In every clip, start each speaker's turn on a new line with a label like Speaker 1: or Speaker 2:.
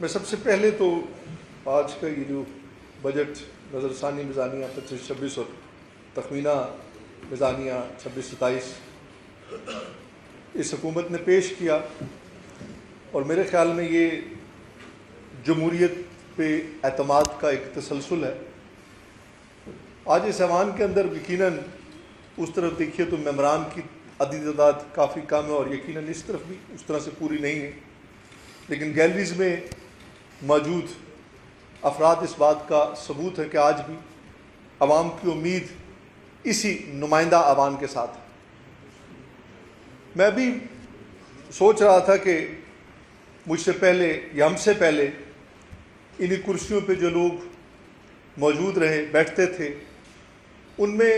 Speaker 1: میں سب سے پہلے تو آج کا یہ جو بجٹ نظر ثانی میزانیہ 25-26 اور تخمینہ میزانیہ 26-27 اس حکومت نے پیش کیا، اور میرے خیال میں یہ جمہوریت پہ اعتماد کا ایک تسلسل ہے۔ آج اس ایوان کے اندر یقیناً اس طرف دیکھیے تو ممبران کی عددی تعداد کافی کم ہے، اور یقیناً اس طرف بھی اس طرح سے پوری نہیں ہے، لیکن گیلریز میں موجود افراد اس بات کا ثبوت ہے کہ آج بھی عوام کی امید اسی نمائندہ عوام کے ساتھ ہے۔ میں بھی سوچ رہا تھا کہ مجھ سے پہلے یا ہم سے پہلے انہی کرسیوں پہ جو لوگ موجود رہے بیٹھتے تھے، ان میں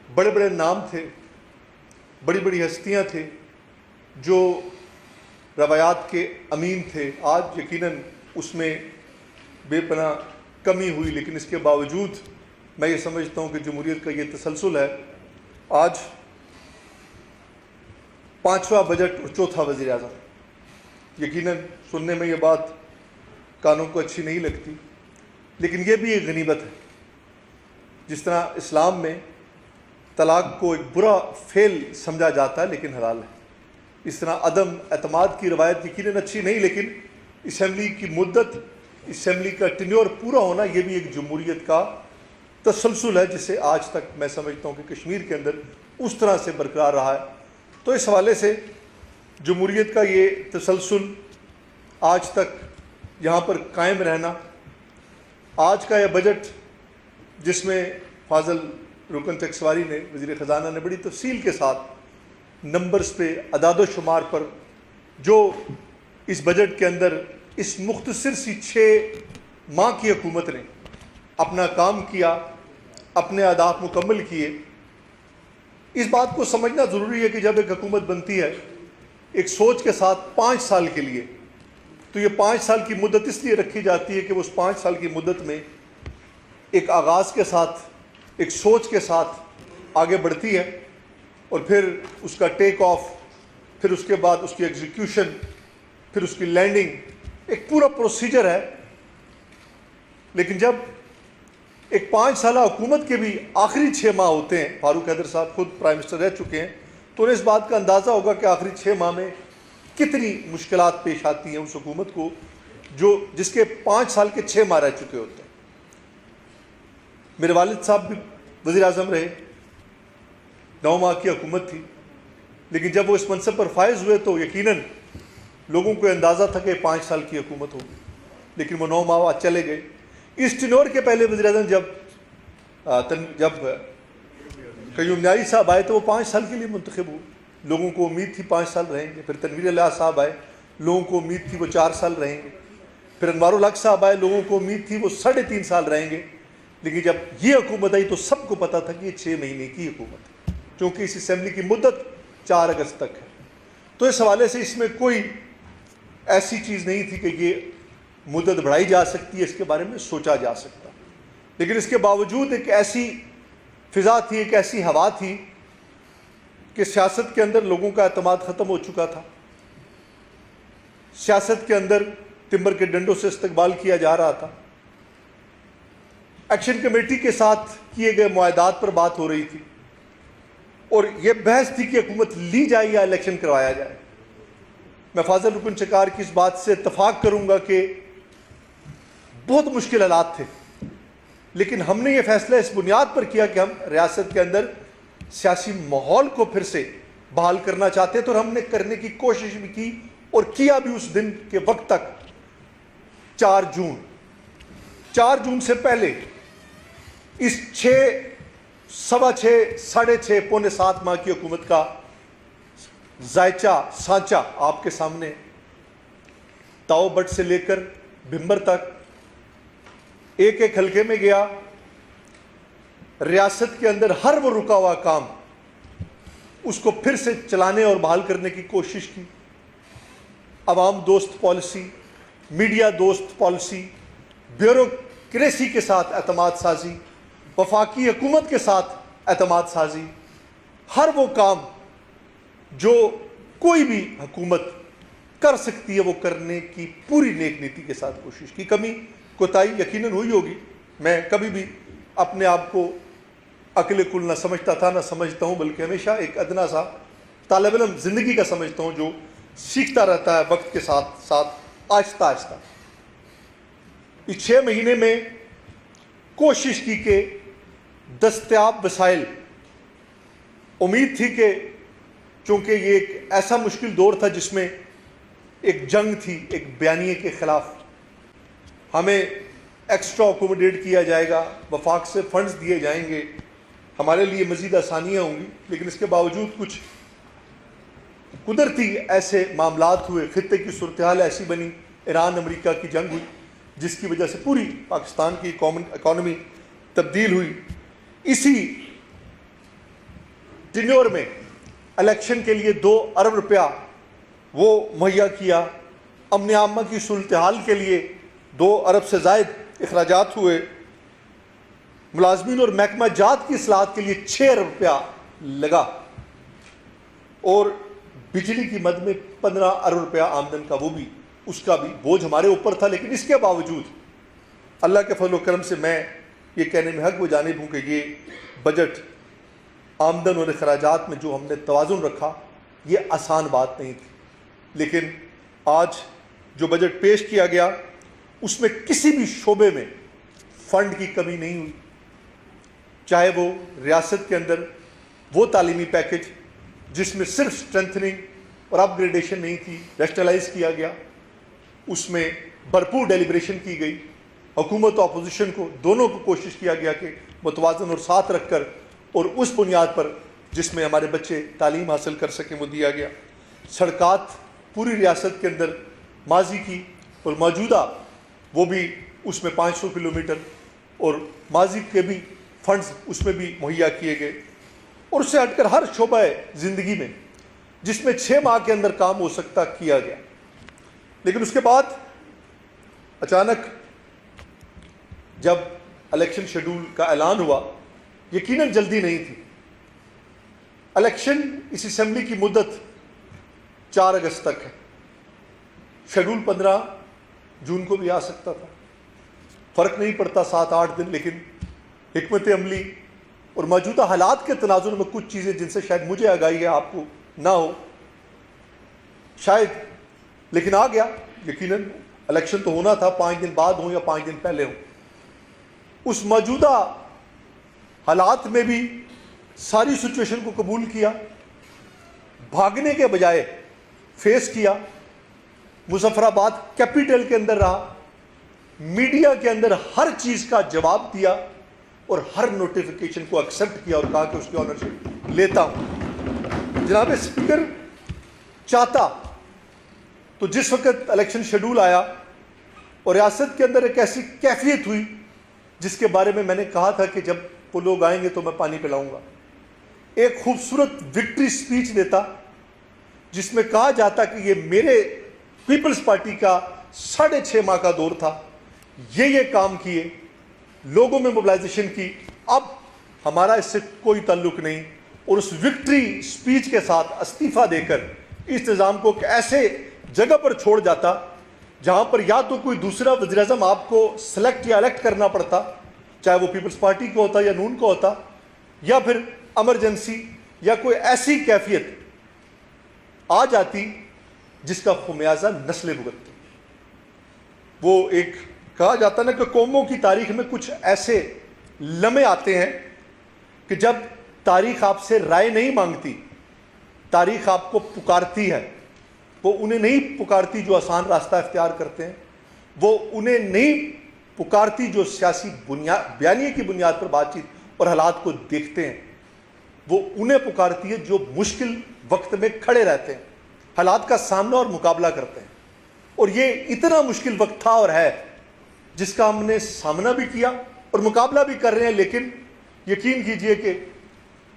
Speaker 1: بڑے بڑے نام تھے، بڑی بڑی ہستیاں تھے جو روایات کے امین تھے۔ آج یقیناً اس میں بے پناہ کمی ہوئی، لیکن اس کے باوجود میں یہ سمجھتا ہوں کہ جمہوریت کا یہ تسلسل ہے۔ آج 5واں بجٹ اور 4تھا وزیر اعظم، یقیناً سننے میں یہ بات کانوں کو اچھی نہیں لگتی، لیکن یہ بھی ایک غنیمت ہے۔ جس طرح اسلام میں طلاق کو ایک برا فعل سمجھا جاتا ہے لیکن حلال ہے، اس طرح عدم اعتماد کی روایت یقیناً اچھی نہیں، لیکن اسمبلی کی مدت، اسمبلی کا ٹینیور پورا ہونا یہ بھی ایک جمہوریت کا تسلسل ہے، جسے آج تک میں سمجھتا ہوں کہ کشمیر کے اندر اس طرح سے برقرار رہا ہے۔ تو اس حوالے سے جمہوریت کا یہ تسلسل آج تک یہاں پر قائم رہنا، آج کا یہ بجٹ جس میں فاضل رکن ٹیکسواری نے، وزیر خزانہ نے بڑی تفصیل کے ساتھ نمبرز پہ، اعداد و شمار پر جو اس بجٹ کے اندر اس مختصر سی 6 ماہ کی حکومت نے اپنا کام کیا، اپنے اہداف مکمل کیے، اس بات کو سمجھنا ضروری ہے کہ جب ایک حکومت بنتی ہے ایک سوچ کے ساتھ 5 سال کے لیے، تو یہ 5 سال کی مدت اس لیے رکھی جاتی ہے کہ وہ اس 5 سال کی مدت میں ایک آغاز کے ساتھ، ایک سوچ کے ساتھ آگے بڑھتی ہے، اور پھر اس کا ٹیک آف، پھر اس کے بعد اس کی ایگزیکیوشن، پھر اس کی لینڈنگ، ایک پورا پروسیجر ہے۔ لیکن جب ایک 5 سالہ حکومت کے بھی آخری 6 ماہ ہوتے ہیں، فاروق حیدر صاحب خود پرائم منسٹر رہ چکے ہیں، تو انہیں اس بات کا اندازہ ہوگا کہ آخری 6 ماہ میں کتنی مشکلات پیش آتی ہیں اس حکومت کو جس کے 5 سال کے 6 ماہ رہ چکے ہوتے ہیں۔ میرے والد صاحب بھی وزیر اعظم رہے، 9 ماہ کی حکومت تھی، لیکن جب وہ اس منصب پر فائز ہوئے تو یقیناً لوگوں کو اندازہ تھا کہ 5 سال کی حکومت ہوگی، لیکن وہ 9 ماہ بعد چلے گئے۔ اس ٹینور کے پہلے وزیر اعظم جب قیوم نیاری صاحب آئے تو وہ 5 سال کے لیے منتخب ہوئے، لوگوں کو امید تھی 5 سال رہیں گے۔ پھر تنویر الیاس صاحب آئے، لوگوں کو امید تھی وہ 4 سال رہیں گے۔ پھر انوار الحق صاحب آئے، لوگوں کو امید تھی وہ 3.5 سال رہیں گے۔ لیکن جب یہ حکومت آئی تو سب کو پتا تھا کہ یہ 6 مہینے کی حکومت ہے، کیونکہ اس اسمبلی کی مدت 4 اگست تک ہے۔ تو اس حوالے سے اس میں کوئی ایسی چیز نہیں تھی کہ یہ مدت بڑھائی جا سکتی ہے، اس کے بارے میں سوچا جا سکتا، لیکن اس کے باوجود ایک ایسی فضا تھی، ایک ایسی ہوا تھی کہ سیاست کے اندر لوگوں کا اعتماد ختم ہو چکا تھا، سیاست کے اندر ٹمبر کے ڈنڈوں سے استقبال کیا جا رہا تھا، ایکشن کمیٹی کے ساتھ کیے گئے معاہدات پر بات ہو رہی تھی، اور یہ بحث تھی کہ حکومت لی جائے یا الیکشن کروایا جائے۔ میں فاضل رکن چکار کی اس بات سے اتفاق کروں گا کہ بہت مشکل حالات تھے، لیکن ہم نے یہ فیصلہ اس بنیاد پر کیا کہ ہم ریاست کے اندر سیاسی ماحول کو پھر سے بحال کرنا چاہتے تھے، اور ہم نے کرنے کی کوشش بھی کی اور کیا بھی اس دن کے وقت تک۔ 4 جون سے پہلے اس 6، 6.25، 6.5، پونے 7 ماہ کی حکومت کا ذائچہ، سانچہ آپ کے سامنے، تاؤ بٹ سے لے کر بھمبر تک ایک ایک حلقے میں گیا، ریاست کے اندر ہر وہ رکا ہوا کام اس کو پھر سے چلانے اور بحال کرنے کی کوشش کی۔ عوام دوست پالیسی، میڈیا دوست پالیسی، بیوروکریسی کے ساتھ اعتماد سازی، وفاقی حکومت کے ساتھ اعتماد سازی، ہر وہ کام جو کوئی بھی حکومت کر سکتی ہے وہ کرنے کی پوری نیک نیتی کے ساتھ کوشش کی. کمی کوتاہی یقیناً ہوئی ہوگی. میں کبھی بھی اپنے آپ کو عقل کل نہ سمجھتا تھا، نہ سمجھتا ہوں، بلکہ ہمیشہ ایک ادنا سا طالب علم زندگی کا سمجھتا ہوں جو سیکھتا رہتا ہے وقت کے ساتھ ساتھ آہستہ آہستہ. اس 6 مہینے میں کوشش کی کہ دستیاب وسائل، امید تھی کہ چونکہ یہ ایک ایسا مشکل دور تھا جس میں ایک جنگ تھی ایک بیانیے کے خلاف، ہمیں ایکسٹرا اکوموڈیٹ کیا جائے گا، وفاق سے فنڈز دیے جائیں گے، ہمارے لیے مزید آسانیاں ہوں گی. لیکن اس کے باوجود کچھ قدرتی ایسے معاملات ہوئے، خطے کی صورتحال ایسی بنی، ایران امریکہ کی جنگ ہوئی جس کی وجہ سے پوری پاکستان کی اکانومی تبدیل ہوئی. اسی ٹینیور میں الیکشن کے لیے 2 ارب روپیہ وہ مہیا کیا. امن عامہ کی صورتحال کے لیے 2 ارب سے زائد اخراجات ہوئے. ملازمین اور محکمہ جات کی اصلاحات کے لیے 6 ارب روپیہ لگا، اور بجلی کی مد میں 15 ارب روپیہ آمدن کا، وہ بھی اس کا بھی بوجھ ہمارے اوپر تھا. لیکن اس کے باوجود اللہ کے فضل و کرم سے میں یہ کہنے میں حق و جانب ہوں کہ یہ بجٹ آمدن اور اخراجات میں جو ہم نے توازن رکھا یہ آسان بات نہیں تھی. لیکن آج جو بجٹ پیش کیا گیا اس میں کسی بھی شعبے میں فنڈ کی کمی نہیں ہوئی، چاہے وہ ریاست کے اندر وہ تعلیمی پیکج جس میں صرف اسٹرینتھننگ اور اپ گریڈیشن نہیں تھی، ریشنلائز کیا گیا، اس میں بھرپور ڈیلیبریشن کی گئی. حکومت و اپوزیشن کو دونوں کو کوشش کیا گیا کہ متوازن اور ساتھ رکھ کر اور اس بنیاد پر جس میں ہمارے بچے تعلیم حاصل کر سکیں وہ دیا گیا. سڑکات پوری ریاست کے اندر ماضی کی اور موجودہ وہ بھی اس میں 500 کلومیٹر اور ماضی کے بھی فنڈز اس میں بھی مہیا کیے گئے. اور اس سے ہٹ کر ہر شعبہ زندگی میں جس میں 6 ماہ کے اندر کام ہو سکتا کیا گیا. لیکن اس کے بعد اچانک جب الیکشن شیڈول کا اعلان ہوا، یقیناً جلدی نہیں تھی. الیکشن اس اسمبلی کی مدت 4 اگست تک ہے، شیڈول 15 جون کو بھی آ سکتا تھا، فرق نہیں پڑتا 7-8 دن. لیکن حکمت عملی اور موجودہ حالات کے تناظر میں کچھ چیزیں جن سے شاید مجھے آگاہی ہے آپ کو نہ ہو شاید، لیکن آ گیا. یقیناً الیکشن تو ہونا تھا، 5 دن بعد ہوں یا 5 دن پہلے ہوں. اس موجودہ حالات میں بھی ساری سچویشن کو قبول کیا، بھاگنے کے بجائے فیس کیا. مظفر آباد کیپٹل کے اندر رہا، میڈیا کے اندر ہر چیز کا جواب دیا اور ہر نوٹیفیکیشن کو ایکسیپٹ کیا اور کہا کہ اس کی آنرشپ لیتا ہوں. جناب اسپیکر چاہتا تو جس وقت الیکشن شیڈول آیا اور ریاست کے اندر ایک ایسی کیفیت ہوئی جس کے بارے میں نے کہا تھا کہ جب وہ لوگ آئیں گے تو میں پانی پلاؤں گا، ایک خوبصورت وکٹری سپیچ دیتا جس میں کہا جاتا کہ یہ میرے پیپلز پارٹی کا 6.5 ماہ کا دور تھا، یہ کام کیے، لوگوں میں موبلائزیشن کی، اب ہمارا اس سے کوئی تعلق نہیں. اور اس وکٹری سپیچ کے ساتھ استعفیٰ دے کر اس نظام کو ایک ایسے جگہ پر چھوڑ جاتا جہاں پر یا تو کوئی دوسرا وزیر اعظم آپ کو سلیکٹ یا الیکٹ کرنا پڑتا، چاہے وہ پیپلز پارٹی کو ہوتا یا نون کو ہوتا، یا پھر ایمرجنسی یا کوئی ایسی کیفیت آ جاتی جس کا خمیازہ نسلیں بھگتتی. وہ ایک کہا جاتا نا کہ قوموں کی تاریخ میں کچھ ایسے لمحے آتے ہیں کہ جب تاریخ آپ سے رائے نہیں مانگتی، تاریخ آپ کو پکارتی ہے. وہ انہیں نہیں پکارتی جو آسان راستہ اختیار کرتے ہیں، وہ انہیں نہیں پکارتی جو سیاسی بیانیے کی بنیاد پر بات چیت اور حالات کو دیکھتے ہیں، وہ انہیں پکارتی ہے جو مشکل وقت میں کھڑے رہتے ہیں، حالات کا سامنا اور مقابلہ کرتے ہیں. اور یہ اتنا مشکل وقت تھا اور ہے جس کا ہم نے سامنا بھی کیا اور مقابلہ بھی کر رہے ہیں. لیکن یقین کیجئے کہ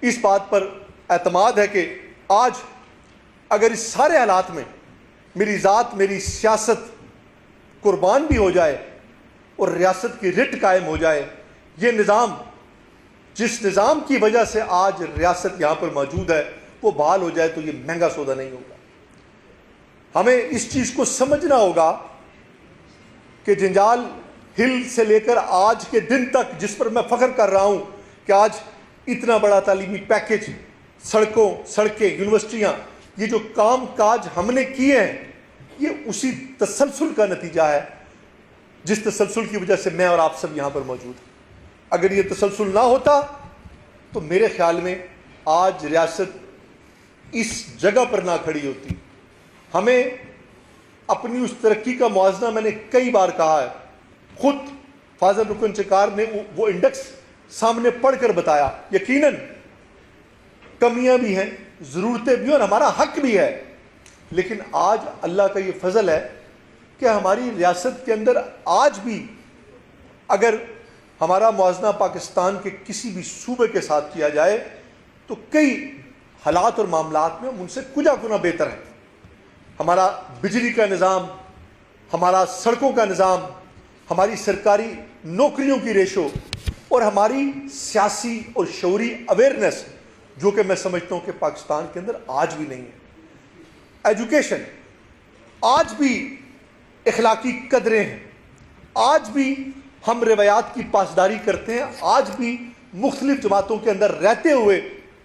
Speaker 1: اس بات پر اعتماد ہے کہ آج اگر اس سارے حالات میں میری ذات، میری سیاست قربان بھی ہو جائے اور ریاست کی رٹ قائم ہو جائے، یہ نظام جس نظام کی وجہ سے آج ریاست یہاں پر موجود ہے وہ بحال ہو جائے تو یہ مہنگا سودا نہیں ہوگا. ہمیں اس چیز کو سمجھنا ہوگا کہ جنجال ہل سے لے کر آج کے دن تک جس پر میں فخر کر رہا ہوں کہ آج اتنا بڑا تعلیمی پیکج، سڑکیں، یونیورسٹیاں، یہ جو کام کاج ہم نے کیے ہیں، یہ اسی تسلسل کا نتیجہ ہے جس تسلسل کی وجہ سے میں اور آپ سب یہاں پر موجود ہیں۔ اگر یہ تسلسل نہ ہوتا تو میرے خیال میں آج ریاست اس جگہ پر نہ کھڑی ہوتی۔ ہمیں اپنی اس ترقی کا موازنہ میں نے کئی بار کہا ہے، خود فاضل رکن چکار نے وہ انڈیکس سامنے پڑھ کر بتایا۔ یقیناً کمیاں بھی ہیں، ضرورتیں بھی ہیں اور ہمارا حق بھی ہے، لیکن آج اللہ کا یہ فضل ہے کہ ہماری ریاست کے اندر آج بھی اگر ہمارا موازنہ پاکستان کے کسی بھی صوبے کے ساتھ کیا جائے تو کئی حالات اور معاملات میں ہم ان سے کجا گنا بہتر ہیں۔ ہمارا بجلی کا نظام، ہمارا سڑکوں کا نظام، ہماری سرکاری نوکریوں کی ریشو اور ہماری سیاسی اور شعوری اویئرنیس، جو کہ میں سمجھتا ہوں کہ پاکستان کے اندر آج بھی نہیں ہے۔ ایجوکیشن، آج بھی اخلاقی قدریں ہیں، آج بھی ہم روایات کی پاسداری کرتے ہیں، آج بھی مختلف جماعتوں کے اندر رہتے ہوئے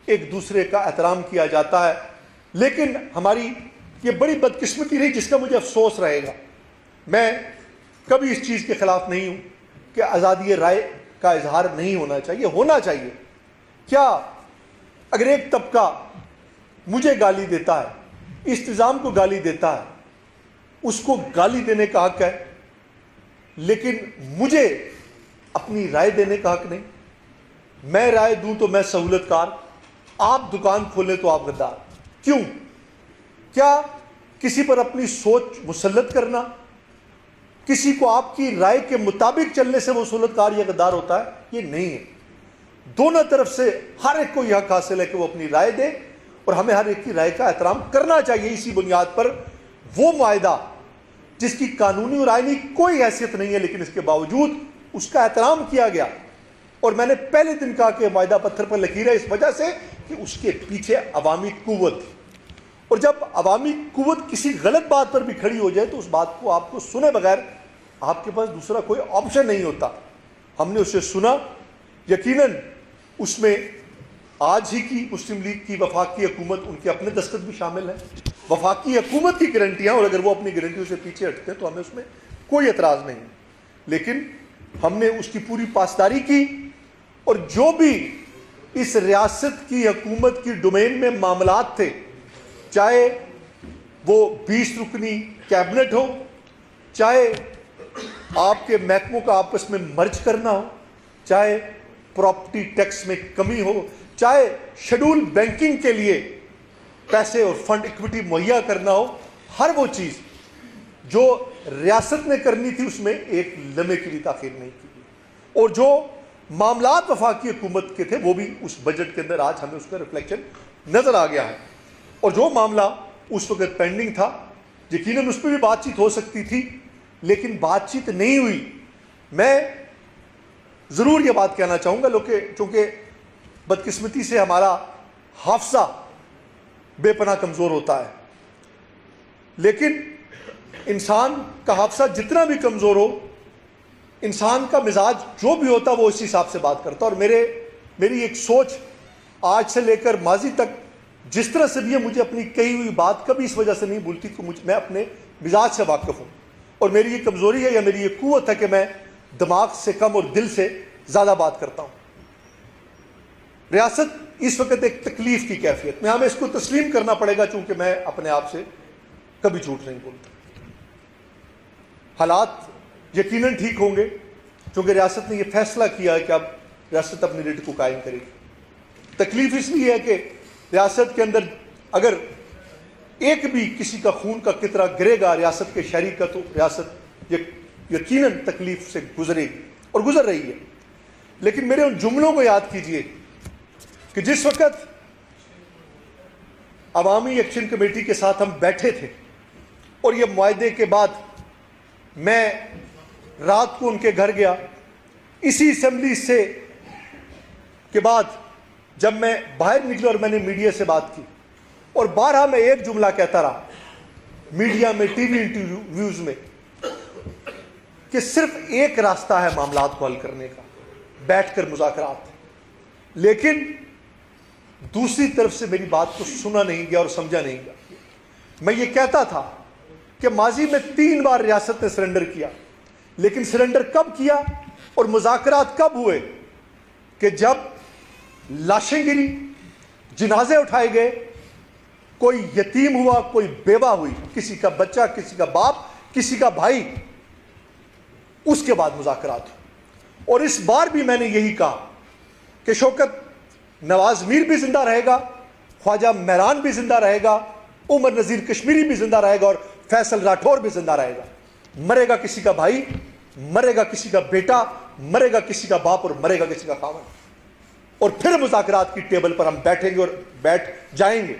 Speaker 1: ایک دوسرے کا احترام کیا جاتا ہے۔ لیکن ہماری یہ بڑی بدقسمتی رہی جس کا مجھے افسوس رہے گا۔ میں کبھی اس چیز کے خلاف نہیں ہوں کہ آزادی رائے کا اظہار نہیں ہونا چاہیے، ہونا چاہیے۔ کیا اگر ایک طبقہ مجھے گالی دیتا ہے، انتظام کو گالی دیتا ہے، اس کو گالی دینے کا حق ہے، لیکن مجھے اپنی رائے دینے کا حق نہیں؟ میں رائے دوں تو میں سہولت کار، آپ دکان کھولیں تو آپ غدار۔ کیوں؟ کیا کسی پر اپنی سوچ مسلط کرنا، کسی کو آپ کی رائے کے مطابق چلنے سے وہ سہولت کار یا غدار ہوتا ہے؟ یہ نہیں ہے۔ دونوں طرف سے ہر ایک کو یہ حق حاصل ہے کہ وہ اپنی رائے دے، اور ہمیں ہر ایک کی رائے کا احترام کرنا چاہیے۔ اسی بنیاد پر وہ معاہدہ جس کی قانونی اور آئینی کوئی حیثیت نہیں ہے لیکن اس کے باوجود اس کا احترام کیا گیا، اور میں نے پہلے دن کہا کہ معاہدہ پتھر پر لکیر ہے اس وجہ سے کہ اس کے پیچھے عوامی قوت، اور جب عوامی قوت کسی غلط بات پر بھی کھڑی ہو جائے تو اس بات کو آپ کو سنے بغیر آپ کے پاس دوسرا کوئی آپشن نہیں ہوتا۔ ہم نے اسے سنا، یقیناً اس میں آج ہی کی مسلم لیگ کی وفاقی حکومت، ان کے اپنے دستخط بھی شامل ہیں، وفاقی حکومت کی گارنٹیاں، اور اگر وہ اپنی گارنٹیوں سے پیچھے ہٹتے ہیں تو ہمیں اس میں کوئی اعتراض نہیں ہے، لیکن ہم نے اس کی پوری پاسداری کی، اور جو بھی اس ریاست کی حکومت کی ڈومین میں معاملات تھے، چاہے وہ 20 رکنی کیبنٹ ہو، چاہے آپ کے محکموں کا آپس میں مرج کرنا ہو، چاہے پراپرٹی ٹیکس میں کمی ہو، چاہے شیڈول بینکنگ کے لیے پیسے اور فنڈ ایکوٹی مہیا کرنا ہو، ہر وہ چیز جو ریاست نے کرنی تھی اس میں ایک لمحے کے لیے تاخیر نہیں کی گئی، اور جو معاملات وفاقی حکومت کے تھے وہ بھی اس بجٹ کے اندر آج ہمیں اس کا ریفلیکشن نظر آ گیا ہے۔ اور جو معاملہ اس وقت پینڈنگ تھا، یقیناً اس پہ بھی بات چیت ہو سکتی تھی لیکن بات چیت نہیں ہوئی۔ میں ضرور یہ بات کہنا چاہوں گا، چونکہ بدقسمتی سے ہمارا حافظہ بے پناہ کمزور ہوتا ہے، لیکن انسان کا حافظہ جتنا بھی کمزور ہو، انسان کا مزاج جو بھی ہوتا وہ اسی حساب سے بات کرتا، اور میری ایک سوچ آج سے لے کر ماضی تک جس طرح سے بھی ہے، مجھے اپنی کہی ہوئی بات کبھی اس وجہ سے نہیں بھولتی کہ میں اپنے مزاج سے واقف ہوں، اور میری یہ کمزوری ہے یا میری یہ قوت ہے کہ میں دماغ سے کم اور دل سے زیادہ بات کرتا ہوں۔ ریاست اس وقت ایک تکلیف کی کیفیت میں، ہمیں اس کو تسلیم کرنا پڑے گا، چونکہ میں اپنے آپ سے کبھی جھوٹ نہیں بولتا۔ حالات یقیناً ٹھیک ہوں گے چونکہ ریاست نے یہ فیصلہ کیا ہے کہ اب ریاست اپنی ریٹ کو قائم کرے گی۔ تکلیف اس لیے ہے کہ ریاست کے اندر اگر ایک بھی کسی کا خون کا قطرہ گرے گا ریاست کے شہری کا، تو ریاست یقیناً تکلیف سے گزرے گی اور گزر رہی ہے۔ لیکن میرے ان جملوں کو یاد کیجئے کہ جس وقت عوامی ایکشن کمیٹی کے ساتھ ہم بیٹھے تھے اور یہ معاہدے کے بعد میں رات کو ان کے گھر گیا، اسی اسمبلی سے کے بعد جب میں باہر نکلا اور میں نے میڈیا سے بات کی، اور بارہا میں ایک جملہ کہتا رہا میڈیا میں، ٹی وی انٹرویوز میں کہ صرف ایک راستہ ہے معاملات کو حل کرنے کا، بیٹھ کر مذاکرات، لیکن دوسری طرف سے میری بات کو سنا نہیں گیا اور سمجھا نہیں گیا۔ میں یہ کہتا تھا کہ ماضی میں 3 بار ریاست نے سرنڈر کیا، لیکن سرنڈر کب کیا اور مذاکرات کب ہوئے؟ کہ جب لاشیں گری، جنازے اٹھائے گئے، کوئی یتیم ہوا، کوئی بیوہ ہوئی، کسی کا بچہ، کسی کا باپ، کسی کا بھائی، اس کے بعد مذاکرات ہوئے۔ اور اس بار بھی میں نے یہی کہا کہ شوکت نواز میر بھی زندہ رہے گا، خواجہ میران بھی زندہ رہے گا، عمر نذیر کشمیری بھی زندہ رہے گا، اور فیصل راٹھور بھی زندہ رہے گا۔ مرے گا کسی کا بھائی، مرے گا کسی کا بیٹا، مرے گا کسی کا باپ، اور مرے گا کسی کا خاوند۔ اور پھر مذاکرات کی ٹیبل پر ہم بیٹھیں گے اور بیٹھ جائیں گے۔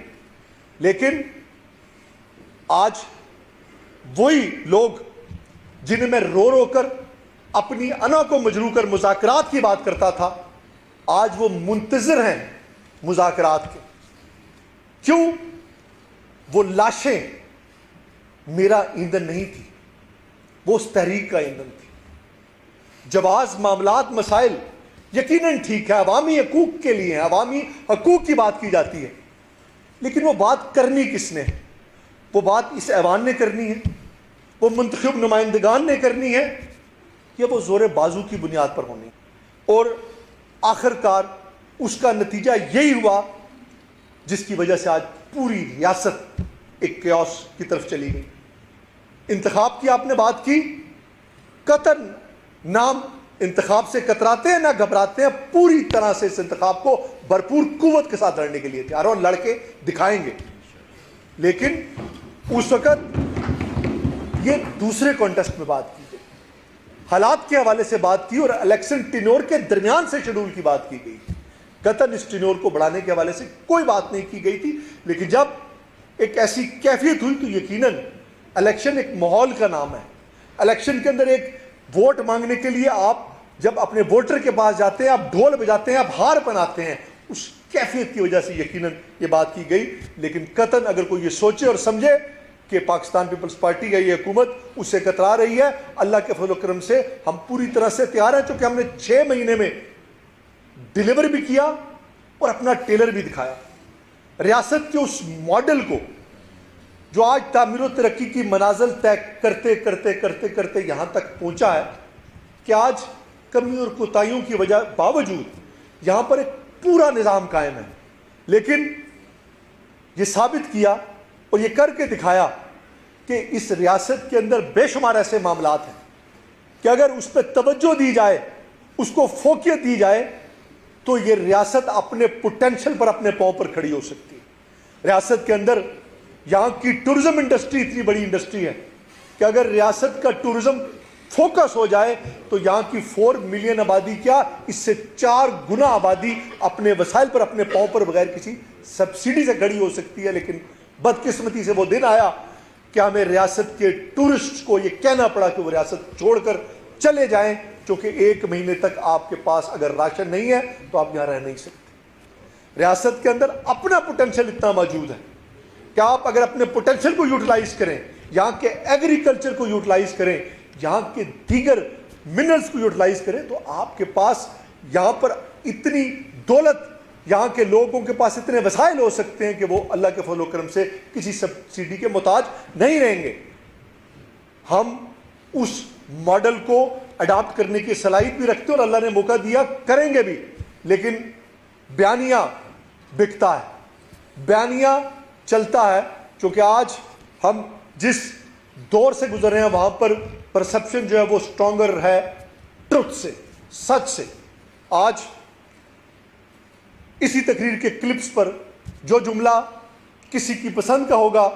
Speaker 1: لیکن آج وہی لوگ جنہیں میں رو رو کر اپنی انا کو مجروح کر مذاکرات کی بات کرتا تھا، آج وہ منتظر ہیں مذاکرات کے۔ کیوں؟ وہ لاشیں میرا ایندھن نہیں تھی، وہ اس تحریک کا ایندھن تھی۔ جب آج معاملات، مسائل یقیناً ٹھیک ہے، عوامی حقوق کے لیے ہیں، عوامی حقوق کی بات کی جاتی ہے، لیکن وہ بات کرنی کس نے ہے؟ وہ بات اس ایوان نے کرنی ہے، وہ منتخب نمائندگان نے کرنی ہے، یا وہ زور بازو کی بنیاد پر ہونی ہے؟ اور آخر کار اس کا نتیجہ یہی ہوا جس کی وجہ سے آج پوری ریاست ایک کیوس کی طرف چلی گئی۔ انتخاب کی آپ نے بات کی، قطن نام انتخاب سے کتراتے ہیں نہ گھبراتے ہیں، پوری طرح سے اس انتخاب کو بھرپور قوت کے ساتھ لڑنے کے لیے تیار اور لڑ کے دکھائیں گے۔ لیکن اس وقت یہ دوسرے کانٹیسٹ میں بات کی گئی، حالات کے حوالے سے بات کی، اور الیکشن ٹینور کے درمیان سے شیڈول کی بات کی گئی۔ قطن اس ٹینور کو بڑھانے کے حوالے سے کوئی بات نہیں کی گئی تھی، لیکن جب ایک ایسی کیفیت ہوئی تو یقیناً الیکشن ایک ماحول کا نام ہے۔ الیکشن کے اندر ایک ووٹ مانگنے کے لیے آپ جب اپنے ووٹر کے پاس جاتے ہیں، آپ ڈھول بجاتے ہیں، آپ ہار پہناتے ہیں، اس کیفیت کی وجہ سے یقیناً یہ بات کی گئی۔ لیکن قطن اگر کوئی یہ سوچے اور سمجھے کہ پاکستان پیپلز پارٹی کا یہ حکومت اس سے کترا رہی ہے، اللہ کے فضل و کرم سے ہم پوری طرح سے تیار ہیں، چونکہ ہم نے 6 مہینے میں ڈیلیور بھی کیا اور اپنا ٹیلر بھی دکھایا۔ ریاست کے اس ماڈل کو جو آج تعمیر و ترقی کی منازل طے کرتے کرتے کرتے کرتے یہاں تک پہنچا ہے کہ آج کمی اور کوتاہیوں کی وجہ باوجود یہاں پر ایک پورا نظام قائم ہے، لیکن یہ ثابت کیا اور یہ کر کے دکھایا کہ اس ریاست کے اندر بے شمار ایسے معاملات ہیں کہ اگر اس پہ توجہ دی جائے، اس کو فوقیت دی جائے، تو یہ ریاست اپنے پوٹینشل پر، اپنے پاؤں پر کھڑی ہو سکتی ہے۔ ریاست کے اندر یہاں کی ٹورزم انڈسٹری اتنی بڑی انڈسٹری ہے کہ اگر ریاست کا ٹورزم فوکس ہو جائے تو یہاں کی 4 ملین آبادی کیا، اس سے 4 گنا آبادی اپنے وسائل پر، اپنے پاؤں پر، بغیر کسی سبسڈی سے کھڑی ہو سکتی ہے۔ لیکن بدقسمتی سے وہ دن آیا کہ ہمیں ریاست کے ٹورسٹ کو یہ کہنا پڑا کہ وہ ریاست چھوڑ کر چلے جائیں، چونکہ 1 مہینے تک آپ کے پاس اگر راشن نہیں ہے تو آپ یہاں رہ نہیں سکتے۔ ریاست کے اندر اپنا پوٹینشل اتنا موجود ہے کہ آپ اگر اپنے پوٹینشل کو یوٹیلائز کریں، یہاں کے ایگریکلچر کو یوٹیلائز کریں، یہاں کے دیگر منرلز کو یوٹیلائز کریں، تو آپ کے پاس یہاں پر اتنی دولت، یہاں کے لوگوں کے پاس اتنے وسائل ہو سکتے ہیں کہ وہ اللہ کے فضل و کرم سے کسی سبسڈی کے محتاج نہیں رہیں گے۔ ہم اس ماڈل کو اڈاپٹ کرنے کی صلاحیت بھی رکھتے ہیں اور اللہ نے موقع دیا، کریں گے بھی، لیکن بیانیہ بکتا ہے، بیانیہ چلتا ہے، کیونکہ آج ہم جس دور سے گزر رہے ہیں وہاں پر پرسپشن جو ہے وہ سٹرونگر ہے ٹروتھ سے، سچ سے۔ آج اسی تقریر کے کلپس پر جو جملہ کسی کی پسند کا ہوگا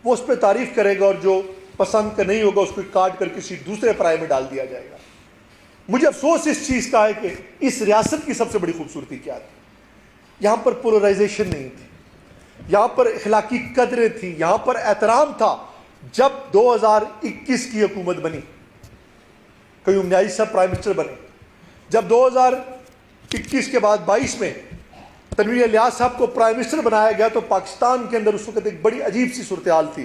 Speaker 1: وہ اس پہ تعریف کرے گا، اور جو پسند کا نہیں ہوگا اس کو کاٹ کر کسی دوسرے پرائے میں ڈال دیا جائے گا۔ مجھے افسوس اس چیز کا ہے کہ اس ریاست کی سب سے بڑی خوبصورتی کیا تھی؟ یہاں پر پولرائزیشن نہیں تھی، یہاں پر اخلاقی قدریں تھیں، یہاں پر احترام تھا۔ جب 2021 کی حکومت بنی، قیوم نیازی صاحب پرائم منسٹر بنے، جب 2021 کے بعد 22 میں تنویر الیاس صاحب کو پرائم منسٹر بنایا گیا، تو پاکستان کے اندر اس وقت ایک بڑی عجیب سی صورتحال تھی۔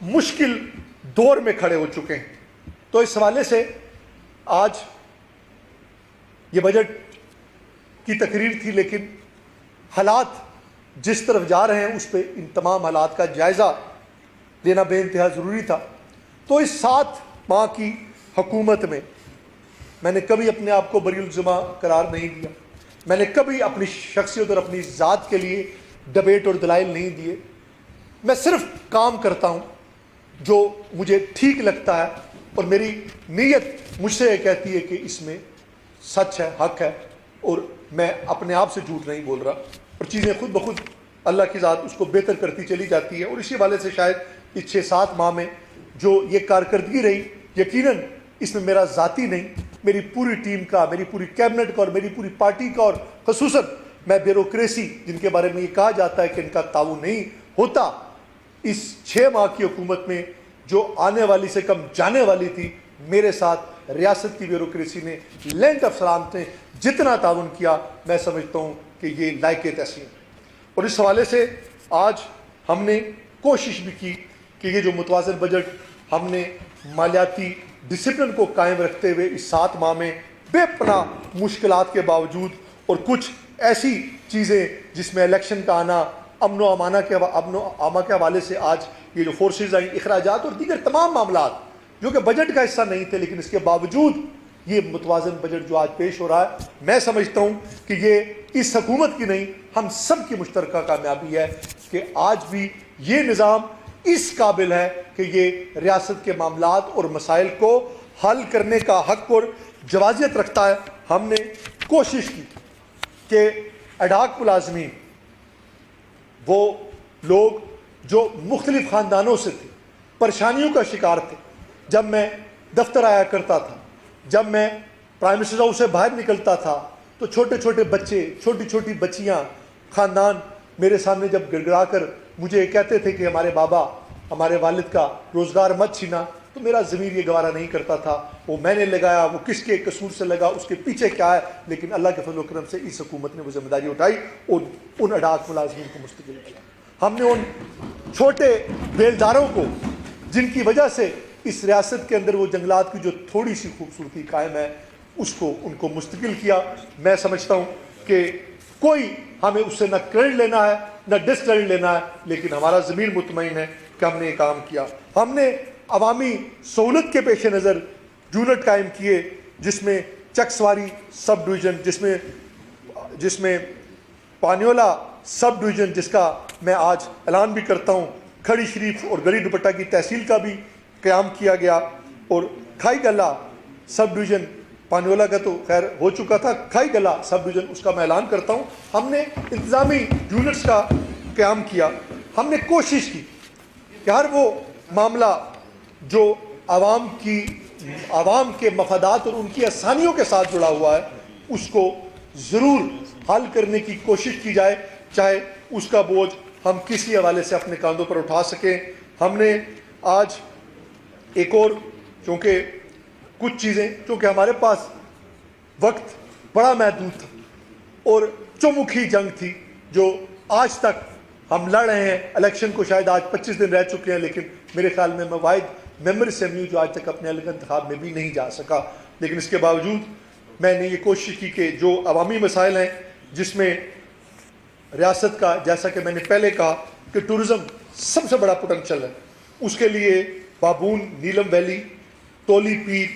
Speaker 1: مشکل دور میں کھڑے ہو چکے ہیں۔ تو اس حوالے سے آج یہ بجٹ کی تقریر تھی، لیکن حالات جس طرف جا رہے ہیں اس پہ ان تمام حالات کا جائزہ لینا بے انتہا ضروری تھا۔ تو اس 7 ماہ کی حکومت میں نے کبھی اپنے آپ کو بری الزمہ قرار نہیں دیا، میں نے کبھی اپنی شخصیت اور اپنی ذات کے لیے ڈبیٹ اور دلائل نہیں دیے۔ میں صرف کام کرتا ہوں جو مجھے ٹھیک لگتا ہے، اور میری نیت مجھ سے یہ کہتی ہے کہ اس میں سچ ہے، حق ہے، اور میں اپنے آپ سے جھوٹ نہیں بول رہا، اور چیزیں خود بخود اللہ کی ذات اس کو بہتر کرتی چلی جاتی ہے۔ اور اسی حوالے سے شاید اس 6-7 ماہ میں جو یہ کارکردگی رہی، یقیناً اس میں میرا ذاتی نہیں، میری پوری ٹیم کا، میری پوری کیبنٹ کا اور میری پوری پارٹی کا، اور خصوصاً میں بیوروکریسی جن کے بارے میں یہ کہا جاتا ہے کہ ان کا تعاون نہیں ہوتا، اس 6 ماہ کی حکومت میں جو آنے والی سے کم جانے والی تھی، میرے ساتھ ریاست کی بیوروکریسی نے، لینڈ افسران نے جتنا تعاون کیا، میں سمجھتا ہوں کہ یہ لائق تحسین۔ اور اس حوالے سے آج ہم نے کوشش بھی کی کہ یہ جو متوازن بجٹ ہم نے مالیاتی ڈسپلن کو قائم رکھتے ہوئے اس 7 ماہ میں بے پناہ مشکلات کے باوجود، اور کچھ ایسی چیزیں جس میں الیکشن کا آنا، امن و امان کے حوالے سے آج یہ جو فورسز آئیں، اخراجات اور دیگر تمام معاملات جو کہ بجٹ کا حصہ نہیں تھے، لیکن اس کے باوجود یہ متوازن بجٹ جو آج پیش ہو رہا ہے، میں سمجھتا ہوں کہ یہ اس حکومت کی نہیں، ہم سب کی مشترکہ کامیابی ہے کہ آج بھی یہ نظام اس قابل ہے کہ یہ ریاست کے معاملات اور مسائل کو حل کرنے کا حق اور جوازیت رکھتا ہے۔ ہم نے کوشش کی کہ ایڈاک ملازمین، وہ لوگ جو مختلف خاندانوں سے تھے، پریشانیوں کا شکار تھے، جب میں دفتر آیا کرتا تھا، جب میں پرائم منسٹر ہاؤس سے باہر نکلتا تھا، تو چھوٹے چھوٹے بچے، چھوٹی چھوٹی بچیاں، خاندان میرے سامنے جب گڑ گڑا کر مجھے یہ کہتے تھے کہ ہمارے بابا، ہمارے والد کا روزگار مت چھینا، تو میرا ضمیر یہ گوارا نہیں کرتا تھا۔ وہ میں نے لگایا، وہ کس کے قصور سے لگا، اس کے پیچھے کیا ہے، لیکن اللہ کے فضل و کرم سے اس حکومت نے وہ ذمہ داری اٹھائی اور ان اڈاک ملازمین کو مستقل کیا۔ ہم نے ان چھوٹے بیلداروں کو، جن کی وجہ سے اس ریاست کے اندر وہ جنگلات کی جو تھوڑی سی خوبصورتی قائم ہے، ان کو مستقل کیا۔ میں سمجھتا ہوں کہ کوئی ہمیں اس سے نہ کریڈٹ لینا ہے نہ ڈس کریڈٹ لینا ہے، لیکن ہمارا ضمیر مطمئن ہے کہ ہم نے یہ کام کیا۔ ہم نے عوامی سہولت کے پیش نظر یونٹ قائم کیے، جس میں چک سواری سب ڈویژن، جس میں پانیولہ سب ڈویژن، جس کا میں آج اعلان بھی کرتا ہوں، کھڑی شریف اور گڑھی دوپٹہ کی تحصیل کا بھی قیام کیا گیا، اور کھائی گلہ سب ڈویژن، پانیولہ کا تو خیر ہو چکا تھا، کھائی گلہ سب ڈویژن اس کا میں اعلان کرتا ہوں۔ ہم نے انتظامی یونٹس کا قیام کیا۔ ہم نے کوشش کی کہ ہر وہ معاملہ جو عوام کے مفادات اور ان کی آسانیوں کے ساتھ جڑا ہوا ہے، اس کو ضرور حل کرنے کی کوشش کی جائے، چاہے اس کا بوجھ ہم کسی حوالے سے اپنے کاندھوں پر اٹھا سکیں۔ ہم نے آج ایک اور، چونکہ کچھ چیزیں، چونکہ ہمارے پاس وقت بڑا محدود تھا اور چومکھی جنگ تھی جو آج تک ہم لڑ رہے ہیں، الیکشن کو شاید آج 25 دن رہ چکے ہیں، لیکن میرے خیال میں واحد ممبر اسمبلی جو آج تک اپنے الگ انتخاب میں بھی نہیں جا سکا، لیکن اس کے باوجود میں نے یہ کوشش کی کہ جو عوامی مسائل ہیں، جس میں ریاست کا، جیسا کہ میں نے پہلے کہا کہ ٹورزم سب سے بڑا پوٹینشل ہے، اس کے لیے بابون نیلم ویلی، تولی پیر،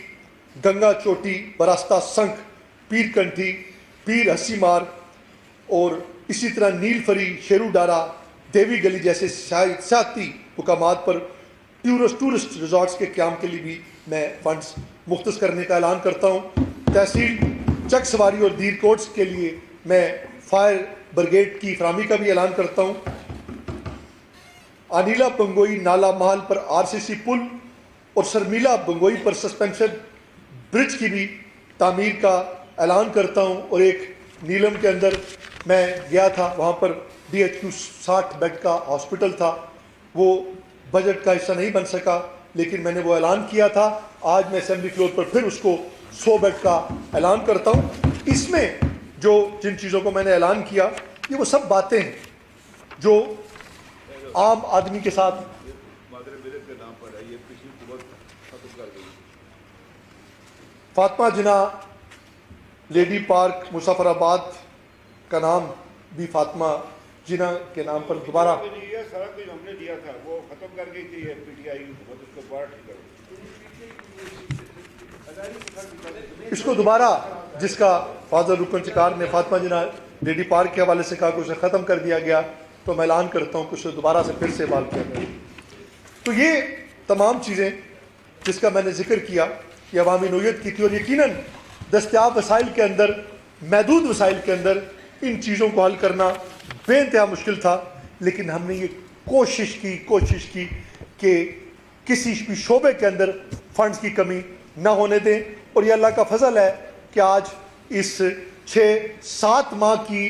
Speaker 1: گنگا چوٹی، براستہ سنکھ، پیر کنٹھی، پیر ہسی مار، اور اسی طرح نیل فری، شیرو ڈارا، دیوی گلی جیسے سیاحتی مقامات پر ٹورسٹ ریزارٹس کے قیام کے لیے بھی میں فنڈز مختص کرنے کا اعلان کرتا ہوں۔ تحصیل چک سواری اور دیر کوٹس کے لیے میں فائر بریگیڈ کی فراہمی کا بھی اعلان کرتا ہوں۔ انیلا بنگوئی نالا محل پر RCC پل اور سرمیلا بنگوئی پر سسپینشن برج کی بھی تعمیر کا اعلان کرتا ہوں۔ اور ایک نیلم کے اندر میں گیا تھا، وہاں پر DHQ 60 بیڈ کا ہاسپٹل تھا، وہ بجٹ کا حصہ نہیں بن سکا، لیکن میں نے وہ اعلان کیا تھا۔ آج میں اسمبلی فلور پر پھر اس کو 100 بیڈ کا اعلان کرتا ہوں۔ اس میں جن چیزوں کو میں نے اعلان کیا، یہ وہ سب باتیں ہیں جو عام آدمی کے ساتھ فاطمہ جناح لیڈی پارک مظفر آباد کا نام بھی فاطمہ جناح کے نام پر دوبارہ
Speaker 2: سارا کچھ ہم نے دیا تھا وہ ختم کر گئی تھی پی ٹی آئی اس کو دوبارہ ٹھیک کرو.
Speaker 1: اس کو دوبارہ جس کا فاضل رکن چکار نے فاطمہ جناح لیڈی پارک کے حوالے سے کہا کہ اسے ختم کر دیا گیا, تو میں اعلان کرتا ہوں کہ اسے دوبارہ سے پھر سے بحال کیا گیا. تو یہ تمام چیزیں جس کا میں نے ذکر کیا یہ عوامی نوعیت کی تھی, اور یقیناً دستیاب وسائل کے اندر, محدود وسائل کے اندر ان چیزوں کو حل کرنا بے انتہا مشکل تھا, لیکن ہم نے یہ کوشش کی کہ کسی بھی شعبے کے اندر فنڈز کی کمی نہ ہونے دیں. اور یہ اللہ کا فضل ہے کہ آج اس 6-7 ماہ کی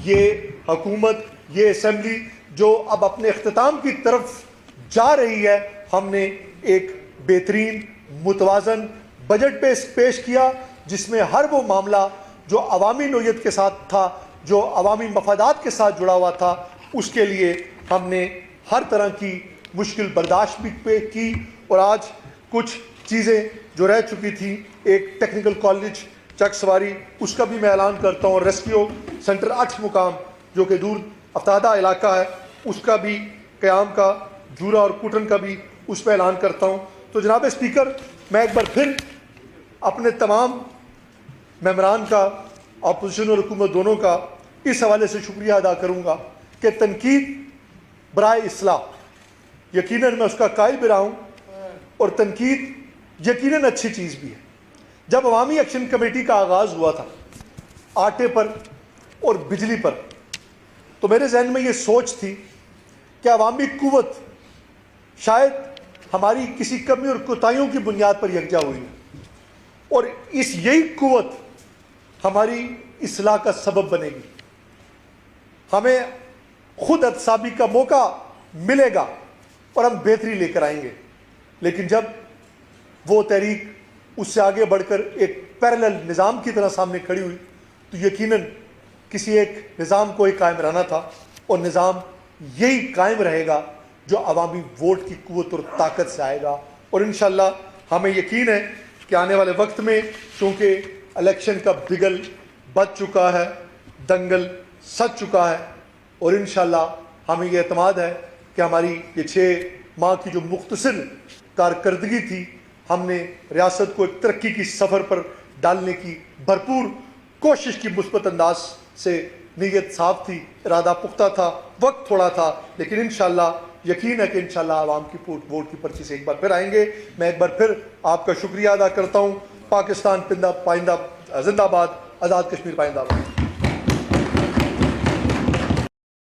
Speaker 1: یہ حکومت, یہ اسمبلی جو اب اپنے اختتام کی طرف جا رہی ہے, ہم نے ایک بہترین متوازن بجٹ پیش کیا جس میں ہر وہ معاملہ جو عوامی نوعیت کے ساتھ تھا, جو عوامی مفادات کے ساتھ جڑا ہوا تھا, اس کے لیے ہم نے ہر طرح کی مشکل برداشت بھی کی. اور آج کچھ چیزیں جو رہ چکی تھیں, ایک ٹیکنیکل کالج چک سواری, اس کا بھی میں اعلان کرتا ہوں, اور ریسکیو سینٹر 8 مقام جو کہ دور افتادہ علاقہ ہے, اس کا بھی قیام کا, جورا اور کوٹن کا بھی اس پہ اعلان کرتا ہوں. تو جناب اسپیکر, میں ایک بار پھر اپنے تمام ممبران کا, اپوزیشن اور حکومت دونوں کا اس حوالے سے شکریہ ادا کروں گا کہ تنقید برائے اصلاح, یقیناً میں اس کا قائل بھی رہا ہوں, اور تنقید یقیناً اچھی چیز بھی ہے. جب عوامی ایکشن کمیٹی کا آغاز ہوا تھا آٹے پر اور بجلی پر, تو میرے ذہن میں یہ سوچ تھی کہ عوامی قوت شاید ہماری کسی کمی اور کوتاہیوں کی بنیاد پر یکجا ہوئی ہے, اور یہی قوت ہماری اصلاح کا سبب بنے گی. ہمیں خود احتسابی کا موقع ملے گا اور ہم بہتری لے کر آئیں گے. لیکن جب وہ تحریک اس سے آگے بڑھ کر ایک پیرلل نظام کی طرح سامنے کھڑی ہوئی, تو یقیناً کسی ایک نظام کو ہی قائم رہنا تھا, اور نظام یہی قائم رہے گا جو عوامی ووٹ کی قوت اور طاقت سے آئے گا. اور انشاءاللہ ہمیں یقین ہے کہ آنے والے وقت میں, چونکہ الیکشن کا بگل بچ چکا ہے, دنگل سج چکا ہے, اور انشاءاللہ ہمیں یہ اعتماد ہے کہ ہماری یہ 6 ماہ کی جو مختصر کارکردگی تھی, ہم نے ریاست کو ایک ترقی کی سفر پر ڈالنے کی بھرپور کوشش کی. مثبت انداز سے نیت صاف تھی, ارادہ پختہ تھا, وقت تھوڑا تھا, لیکن انشاءاللہ یقین ہے کہ انشاءاللہ عوام کی ووٹ کی پرچی سے ایک بار پھر آئیں گے. میں ایک بار پھر آپ کا شکریہ ادا کرتا ہوں. پاکستان پائندہ زندہ باد, آزاد کشمیر پائندہ باد.